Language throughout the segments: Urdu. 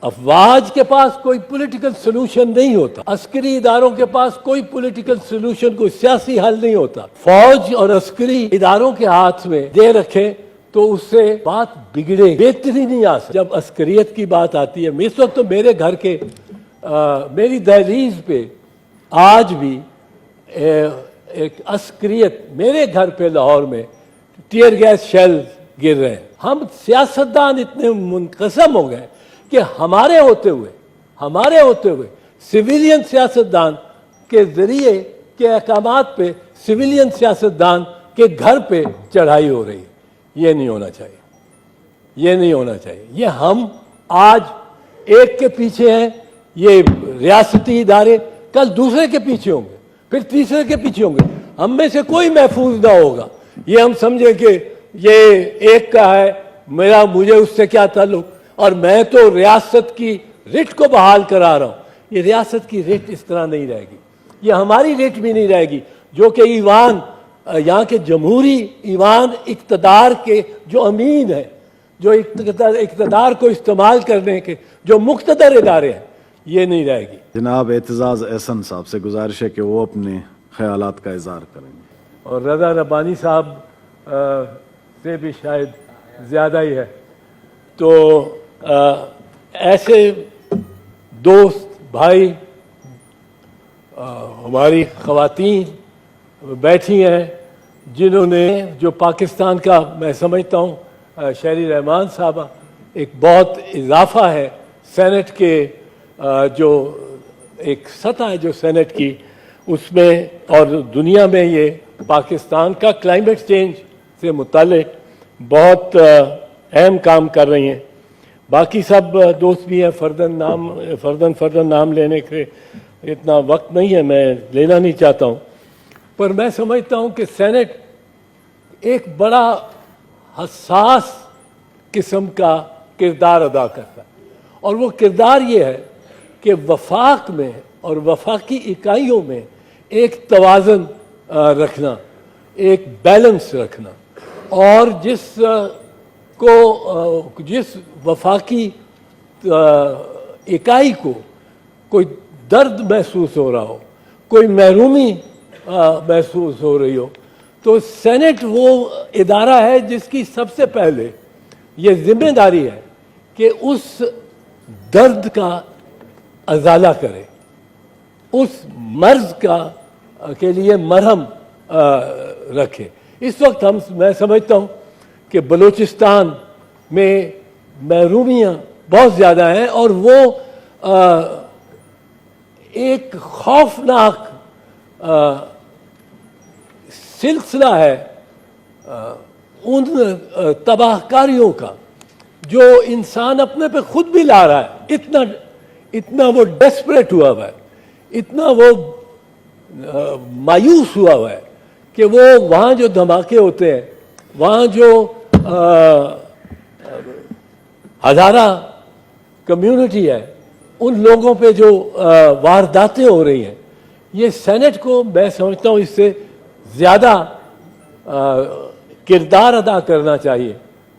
افواج کے پاس کوئی پولیٹیکل سلوشن نہیں ہوتا، عسکری اداروں کے پاس کوئی پولیٹیکل سلوشن، کوئی سیاسی حل نہیں ہوتا۔ فوج اور عسکری اداروں کے ہاتھ میں دے رکھے تو اس سے بات بگڑے، بہتری نہیں آ سکتی۔ جب عسکریت کی بات آتی ہے، اس وقت تو میرے گھر کے میری دہلیز پہ آج بھی ایک عسکریت، میرے گھر پہ لاہور میں ٹیئر گیس شیل گر رہے ہیں۔ ہم سیاستدان اتنے منقسم ہو گئے کہ ہمارے ہوتے ہوئے سویلین سیاستدان کے ذریعے کے احکامات پہ سویلین سیاستدان کے گھر پہ چڑھائی ہو رہی ہے۔ یہ نہیں ہونا چاہیے، یہ نہیں ہونا چاہیے۔ یہ ہم آج ایک کے پیچھے ہیں، یہ ریاستی ادارے، کل دوسرے کے پیچھے ہوں گے، پھر تیسرے کے پیچھے ہوں گے، ہم میں سے کوئی محفوظ نہ ہوگا۔ یہ ہم سمجھیں کہ یہ ایک کا ہے، مجھے اس سے کیا تعلق، اور میں تو ریاست کی رٹ کو بحال کرا رہا ہوں۔ یہ ریاست کی رٹ اس طرح نہیں رہے گی، یہ ہماری رٹ بھی نہیں رہے گی، جو کہ ایوان، یہاں کے جمہوری ایوان اقتدار کے جو امین ہیں، جو اقتدار کو استعمال کرنے کے جو مقتدر ادارے ہیں، یہ نہیں رہے گی۔ جناب اعتزاز احسن صاحب سے گزارش ہے کہ وہ اپنے خیالات کا اظہار کریں گے، اور رضا ربانی صاحب سے بھی شاید زیادہ ہی ہے۔ تو ایسے دوست بھائی، ہماری خواتین بیٹھی ہیں جنہوں نے، جو پاکستان کا میں سمجھتا ہوں شہری رحمان صاحبہ، ایک بہت اضافہ ہے سینٹ کے، جو ایک سطح ہے جو سینٹ کی، اس میں اور دنیا میں یہ پاکستان کا کلائمیٹ چینج سے متعلق بہت اہم کام کر رہی ہیں۔ باقی سب دوست بھی ہیں، فردن نام لینے کے اتنا وقت نہیں ہے، میں لینا نہیں چاہتا ہوں، پر میں سمجھتا ہوں کہ سینٹ ایک بڑا حساس قسم کا کردار ادا کرتا ہے، اور وہ کردار یہ ہے کہ وفاق میں اور وفاقی اکائیوں میں ایک توازن رکھنا، ایک بیلنس رکھنا، اور جس وفاقی اکائی کو کوئی درد محسوس ہو رہا ہو، کوئی محرومی محسوس ہو رہی ہو، تو سینٹ وہ ادارہ ہے جس کی سب سے پہلے یہ ذمہ داری ہے کہ اس درد کا ازالہ کرے، اس مرض کے لیے مرہم رکھے۔ اس وقت میں سمجھتا ہوں کہ بلوچستان میں محرومیاں بہت زیادہ ہیں، اور وہ ایک خوفناک سلسلہ ہے ان تباہ کاریوں کا جو انسان اپنے پہ خود بھی لا رہا ہے۔ اتنا وہ ڈیسپریٹ ہوا ہوا ہے، اتنا وہ مایوس ہوا ہوا ہے کہ وہ وہاں جو دھماکے ہوتے ہیں، وہاں جو ہزارہ کمیونٹی ہے، ان لوگوں پہ جو وارداتیں ہو رہی ہیں، یہ سینٹ کو میں سمجھتا ہوں اس سے زیادہ کردار ادا کرنا چاہیے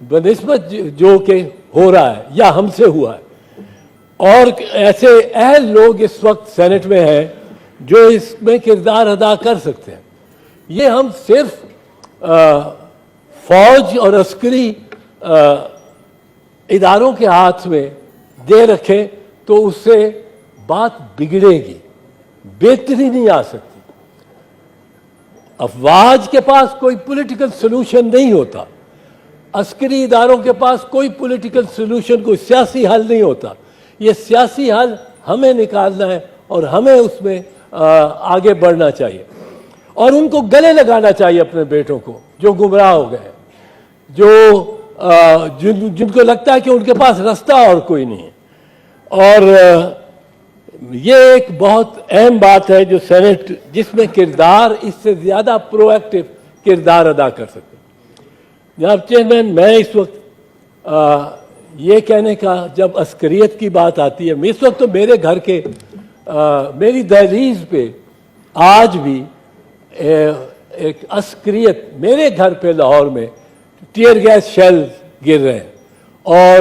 بنسبت جو کہ ہو رہا ہے یا ہم سے ہوا ہے۔ اور ایسے اہل لوگ اس وقت سینٹ میں ہیں جو اس میں کردار ادا کر سکتے ہیں۔ یہ ہم صرف فوج اور عسکری اداروں کے ہاتھ میں دے رکھیں تو اس سے بات بگڑے گی، بہتری نہیں آ سکتی۔ افواج کے پاس کوئی پولیٹیکل سلوشن نہیں ہوتا، عسکری اداروں کے پاس کوئی پولیٹیکل سلوشن، کوئی سیاسی حل نہیں ہوتا۔ یہ سیاسی حل ہمیں نکالنا ہے اور ہمیں اس میں آگے بڑھنا چاہیے، اور ان کو گلے لگانا چاہیے اپنے بیٹوں کو جو گمراہ ہو گئے، جن کو لگتا ہے کہ ان کے پاس راستہ اور کوئی نہیں ہے۔ اور یہ ایک بہت اہم بات ہے جو سینٹ، جس میں کردار اس سے زیادہ پرو ایکٹیو کردار ادا کر سکتے ہیں۔ جناب چیئرمین، میں اس وقت یہ کہنے کا، جب عسکریت کی بات آتی ہے، اس وقت تو میرے گھر کے میری دہلیز پہ آج بھی ایک عسکریت، میرے گھر پہ لاہور میں ٹیئر گیس شیل گر رہے ہیں، اور